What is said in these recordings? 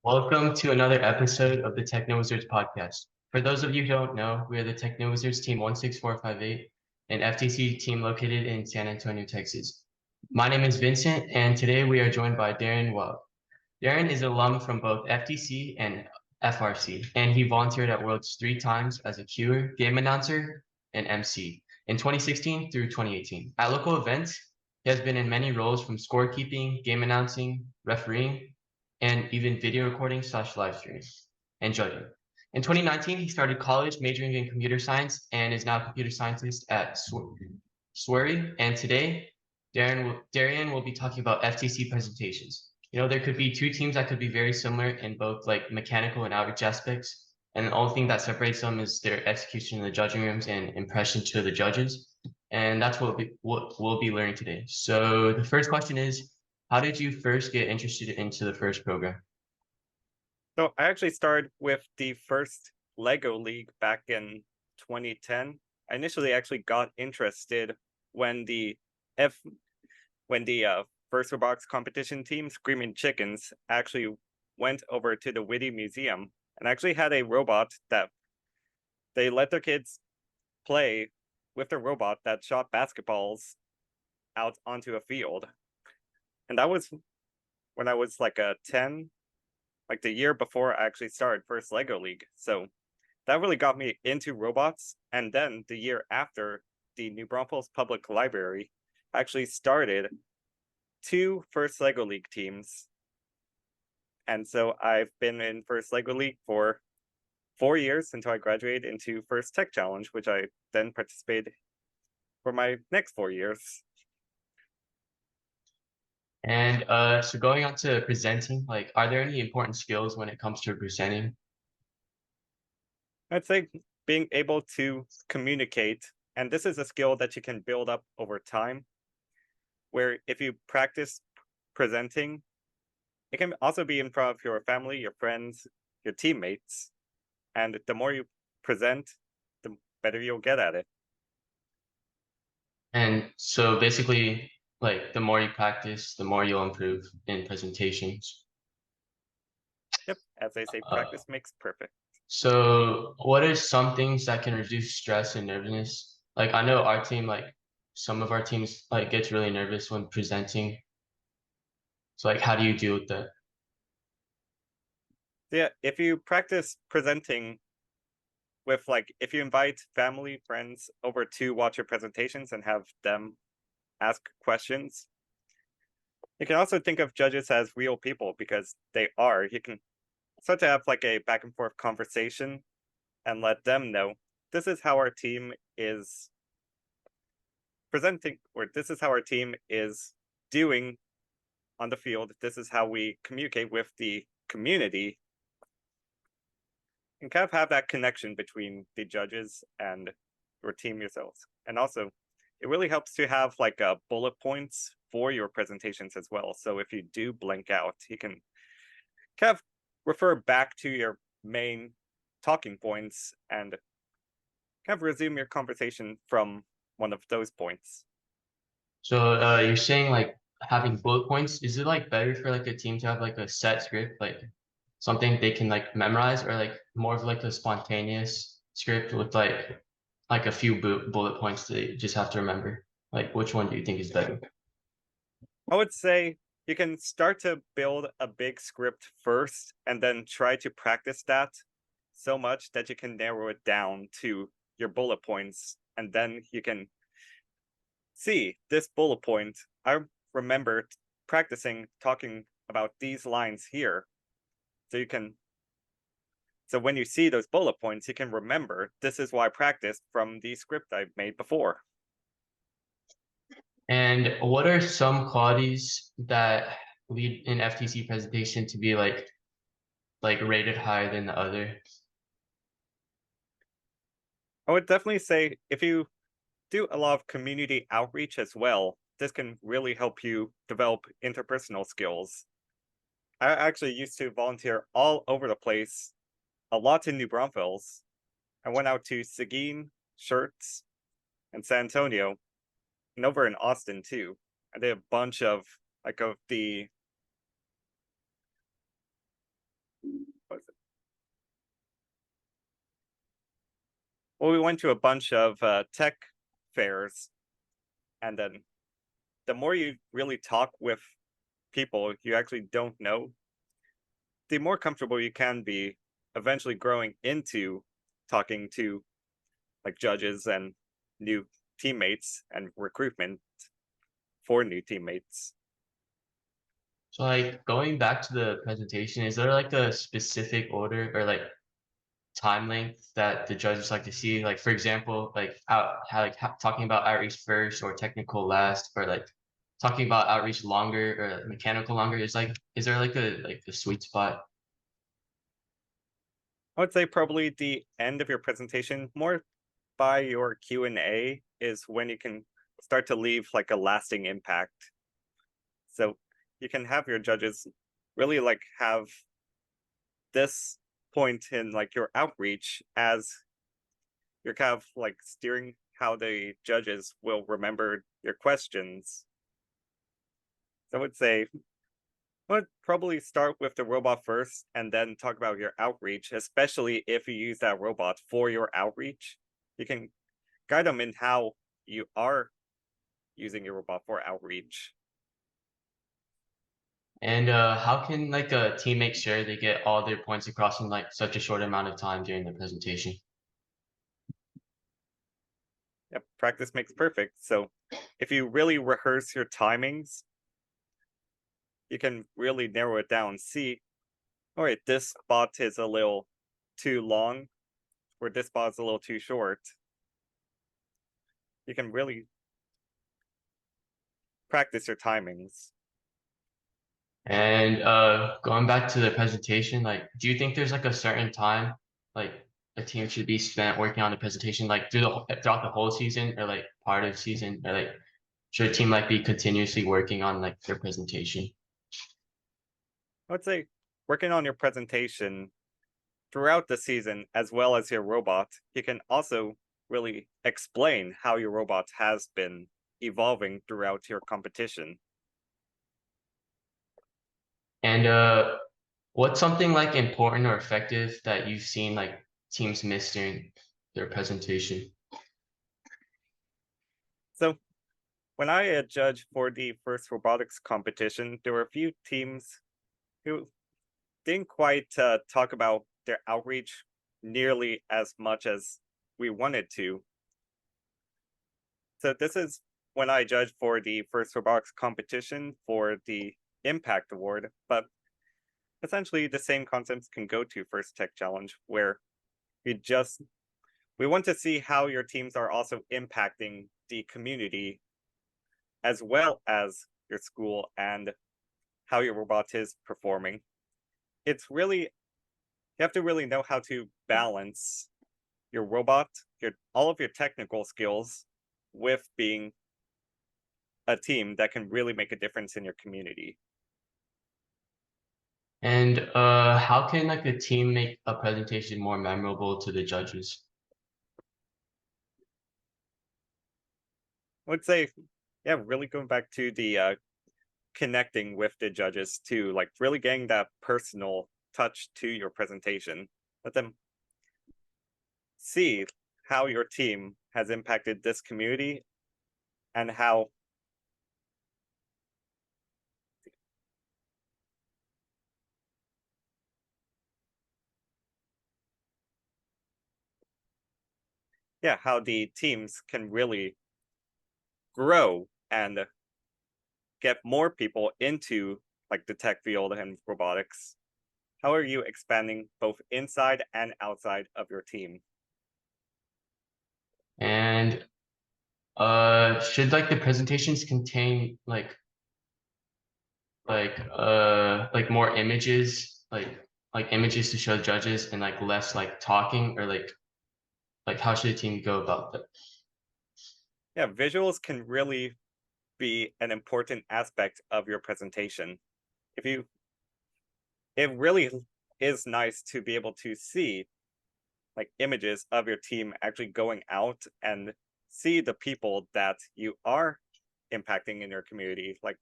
Welcome to another episode of the TechnoWizards podcast. For those of you who don't know, we are the TechnoWizards team 16458, an FTC team located in San Antonio, Texas. My name is Vincent, and today we are joined by Darean Wilde. Darean is an alum from both FTC and FRC, and he volunteered at Worlds 3 times as a Qer, game announcer, and MC in 2016 through 2018. At local events, he has been in many roles from scorekeeping, game announcing, refereeing, and even video recording / live streaming and judging. In 2019, he started college majoring in computer science and is now a computer scientist at SwRI. And today, Darean will be talking about FTC presentations. You know, there could be two teams that could be very similar in both like mechanical and outreach aspects. And the only thing that separates them is their execution in the judging rooms and impression to the judges. And that's what we'll be learning today. So the first question is, how did you first get interested into the first program? So I actually started with the first Lego League back in 2010. I initially actually got interested when the first robotics competition team, Screaming Chickens, actually went over to the Witty Museum and actually had a robot that they let their kids play with their robot that shot basketballs out onto a field. And that was when I was like a 10, like the year before I actually started first Lego League. So that really got me into robots. And then the year after, the New Braunfels Public Library actually started 2 first Lego League teams. And so I've been in first Lego League for 4 years until I graduated into first Tech Challenge, which I then participated for my next 4 years. And so going on to presenting, like, are there any important skills when it comes to presenting? I'd say being able to communicate, and this is a skill that you can build up over time, where if you practice presenting, it can also be in front of your family, your friends, your teammates, and the more you present, the better you'll get at it. And so basically, like, the more you practice, the more you'll improve in presentations. Yep, as they say, Uh, practice makes perfect. so what are some things that can reduce stress and nervousness? Like, I know our team, like, some of our teams, like, gets really nervous when presenting. So, like, how do you deal with that? Yeah, if you practice presenting with if you invite family, friends over to watch your presentations and have them ask questions, you can also think of judges as real people because they are. You can start to have like a back and forth conversation and let them know this is how our team is presenting, or this is how our team is doing on the field. This is how we communicate with the community, and kind of have that connection between the judges and your team yourselves. And also, it really helps to have like bullet points for your presentations as well. So if you do blank out, you can kind of refer back to your main talking points and kind of resume your conversation from one of those points. So, you're saying like having bullet points, is it like better for like a team to have like a set script, like something they can like memorize, or like more of like a spontaneous script with like a few bullet points they just have to remember? Like, which one do you think is better? I would say you can start to build a big script first and then try to practice that so much that you can narrow it down to your bullet points. And then you can see this bullet point. I remember practicing talking about these lines here. So when you see those bullet points, you can remember this is why I practiced from the script I've made before. And what are some qualities that lead an FTC presentation to be like rated higher than the other? I would definitely say if you do a lot of community outreach as well, this can really help you develop interpersonal skills. I actually used to volunteer all over the place, a lot in New Braunfels. I went out to Seguin, Shirts, and San Antonio, and over in Austin too. I did a bunch of the Well, we went to a bunch of tech fairs, and then the more you really talk with people you actually don't know, the more comfortable you can be eventually growing into talking to like judges and new teammates and recruitment for new teammates. So like going back to the presentation, is there like a specific order or like time length that the judges like to see? Like for example, like talking about outreach first or technical last, or like talking about outreach longer or mechanical longer. Is there like a sweet spot? I would say probably the end of your presentation, more by your Q&A, is when you can start to leave like a lasting impact. So you can have your judges really like have this point in like your outreach as you're kind of like steering how the judges will remember your questions. So I would say I would probably start with the robot first and then talk about your outreach, especially if you use that robot for your outreach. You can guide them in how you are using your robot for outreach. And how can like a team make sure they get all their points across in like such a short amount of time during the presentation? Yep, practice makes perfect. So if you really rehearse your timings, you can really narrow it down. See, all right, this spot is a little too long, or this spot is a little too short. You can really practice your timings. And going back to the presentation, like, do you think there's like a certain time like a team should be spent working on the presentation, like throughout the whole season or like part of season, or like should a team like be continuously working on like their presentation? I would say working on your presentation throughout the season, as well as your robot, you can also really explain how your robot has been evolving throughout your competition. And what's something like important or effective that you've seen like teams miss during their presentation? So, when I judged for the first robotics competition, there were a few teams who didn't quite talk about their outreach nearly as much as we wanted to. So, this is when I judged for the first robotics competition for the Impact Award, but essentially the same concepts can go to First Tech Challenge, where we just we want to see how your teams are also impacting the community as well as your school and how your robot is performing. It's really you have to really know how to balance your robot, your all of your technical skills with being a team that can really make a difference in your community. And how can like a team make a presentation more memorable to the judges? I would say, yeah, really going back to the connecting with the judges too, like really getting that personal touch to your presentation. Let them see how your team has impacted this community and how yeah, how the teams can really grow and get more people into like the tech field and robotics. How are you expanding both inside and outside of your team? And should like the presentations contain like more images, like images to show judges and like less like talking, or like how should a team go about that? Yeah, visuals can really be an important aspect of your presentation. If you it really is nice to be able to see like images of your team actually going out and see the people that you are impacting in your community. Like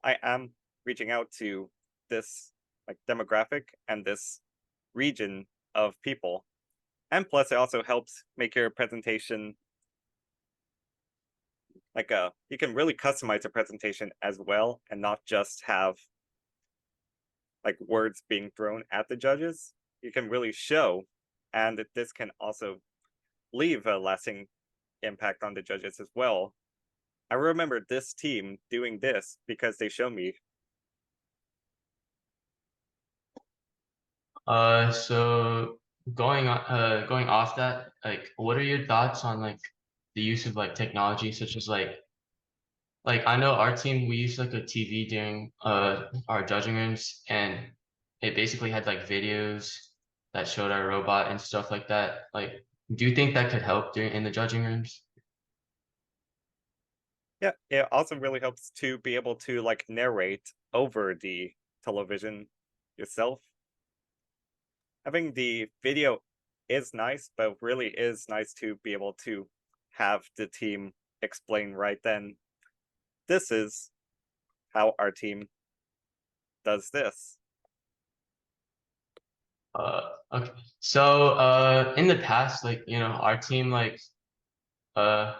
I am reaching out to this like demographic and this region of people, And plus, it also helps make your presentation you can really customize a presentation as well, and not just have like words being thrown at the judges. You can really show, and this can also leave a lasting impact on the judges as well. I remember this team doing this because they showed me. So going off that, like, what are your thoughts on like the use of like technology, such as like I know our team, we used like a TV during our judging rooms, and it basically had like videos that showed our robot and stuff like that. Like, do you think that could help during in the judging rooms? Yeah, it also really helps to be able to like narrate over the television yourself. Having the video is nice, but really is nice to be able to have the team explain right then, this is how our team does this. Okay. So in the past, like, our team uh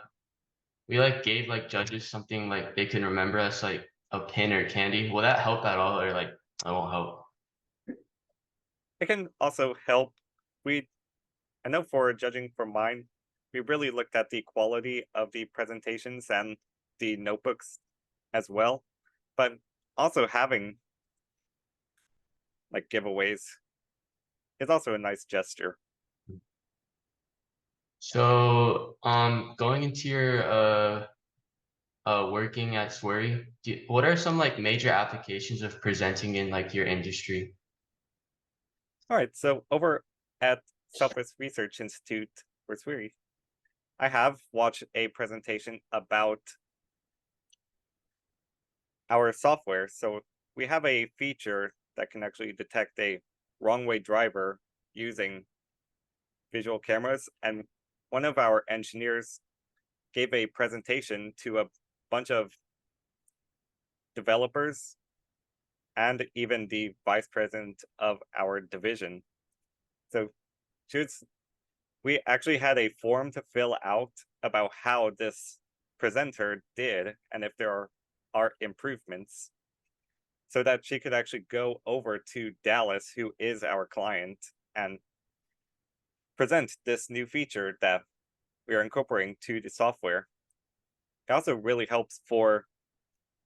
we like gave like judges something like they can remember us, like a pin or candy. Will that help at all, or like it won't help? It can also help. We, I know for judging for mine, we really looked at the quality of the presentations and the notebooks as well. But also having like giveaways is also a nice gesture. So going into your working at SwRI, what are some like major applications of presenting in like your industry? All right, so over at Southwest Research Institute, or SwRI, I have watched a presentation about our software. So we have a feature that can actually detect a wrong way driver using visual cameras. And one of our engineers gave a presentation to a bunch of developers and even the vice president of our division. So we actually had a form to fill out about how this presenter did and if there are improvements, so that she could actually go over to Dallas, who is our client, and present this new feature that we are incorporating to the software. It also really helps for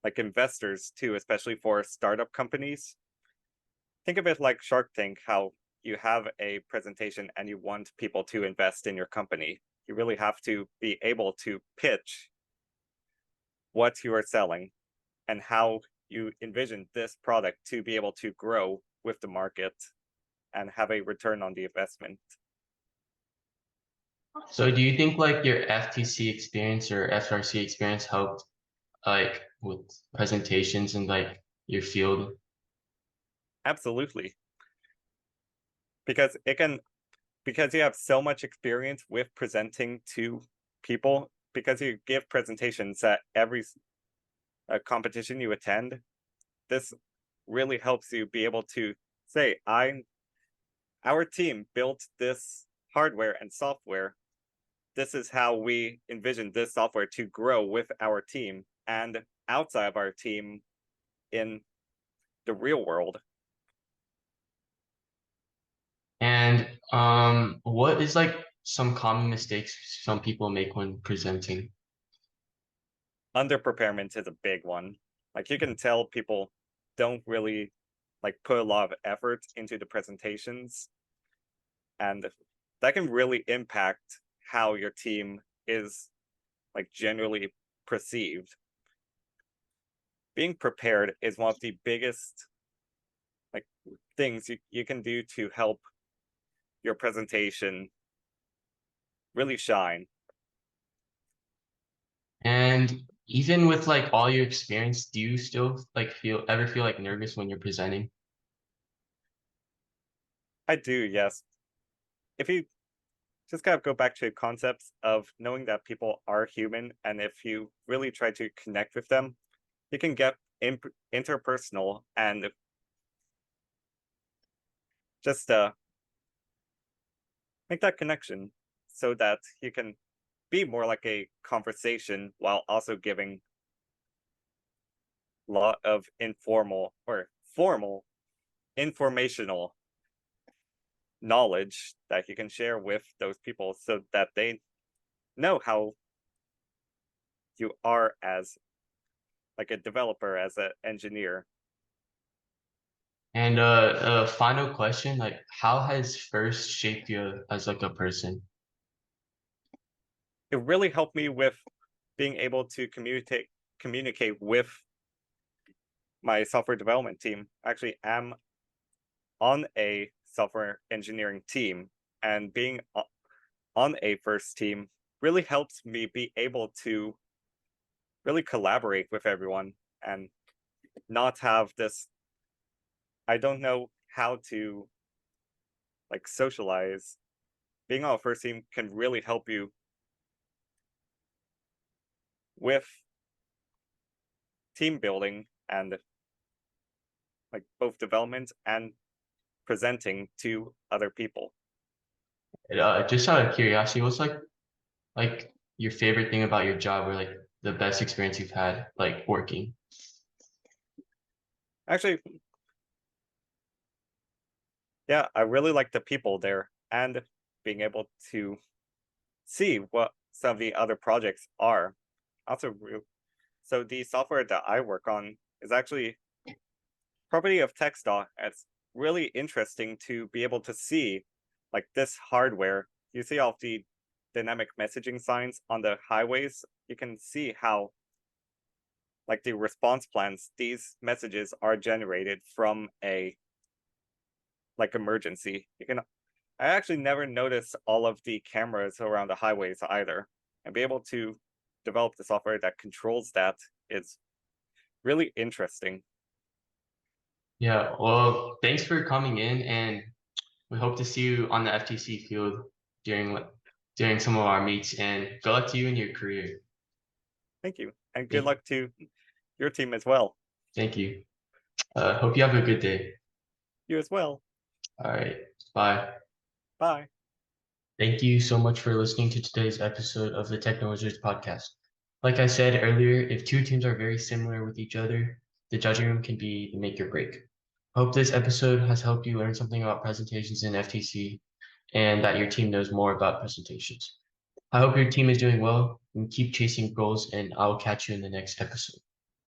like investors too, especially for startup companies. Think of it like Shark Tank, how you have a presentation and you want people to invest in your company. You really have to be able to pitch what you are selling and how you envision this product to be able to grow with the market and have a return on the investment. So do you think like your FTC experience or SRC experience helped like with presentations and like your field? Absolutely. Because because you have so much experience with presenting to people, because you give presentations at every competition you attend, this really helps you be able to say, our team built this hardware and software. This is how we envision this software to grow with our team and outside of our team in the real world. And what is like some common mistakes some people make when presenting? Underpreparement is a big one. Like you can tell people don't really like put a lot of effort into the presentations, and that can really impact how your team is like generally perceived. Being prepared is one of the biggest like things you can do to help your presentation really shine. And even with like all your experience, do you still like ever feel like nervous when you're presenting? I do, yes. If you just kind of go back to concepts of knowing that people are human, and if you really try to connect with them, you can get interpersonal and just make that connection so that you can be more like a conversation while also giving a lot of informal or formal informational knowledge that you can share with those people so that they know how you are as like a developer, as an engineer. And a final question, like how has first shaped you as like a person? It really helped me with being able to communicate with my software development team. Actually, am on a software engineering team, and being on a first team really helps me be able to really collaborate with everyone and not have this I don't know how to like socialize. Being on a first team can really help you with team building and like both development and presenting to other people. Just out of curiosity, what's like your favorite thing about your job, or like the best experience you've had like working? Actually, yeah, I really like the people there and being able to see what some of the other projects are. Also, so the software that I work on is actually property of TechStop. It's really interesting to be able to see like this hardware. You see all the dynamic messaging signs on the highways. You can see how like the response plans, these messages are generated from a like emergency. I actually never noticed all of the cameras around the highways either. And be able to develop the software that controls that is really interesting. Yeah, well, thanks for coming in, and we hope to see you on the FTC field during during some of our meets, and good luck to you in your career. Thank you. And good Thank, luck to your team as well. thank you. Hope you have a good day. You as well. All right, bye. Bye. Thank you so much for listening to today's episode of the TechnoWizards podcast. Like I said earlier, if two teams are very similar with each other, the judging room can be the make or break. Hope this episode has helped you learn something about presentations in FTC and that your team knows more about presentations. I hope your team is doing well and keep chasing goals, and I'll catch you in the next episode.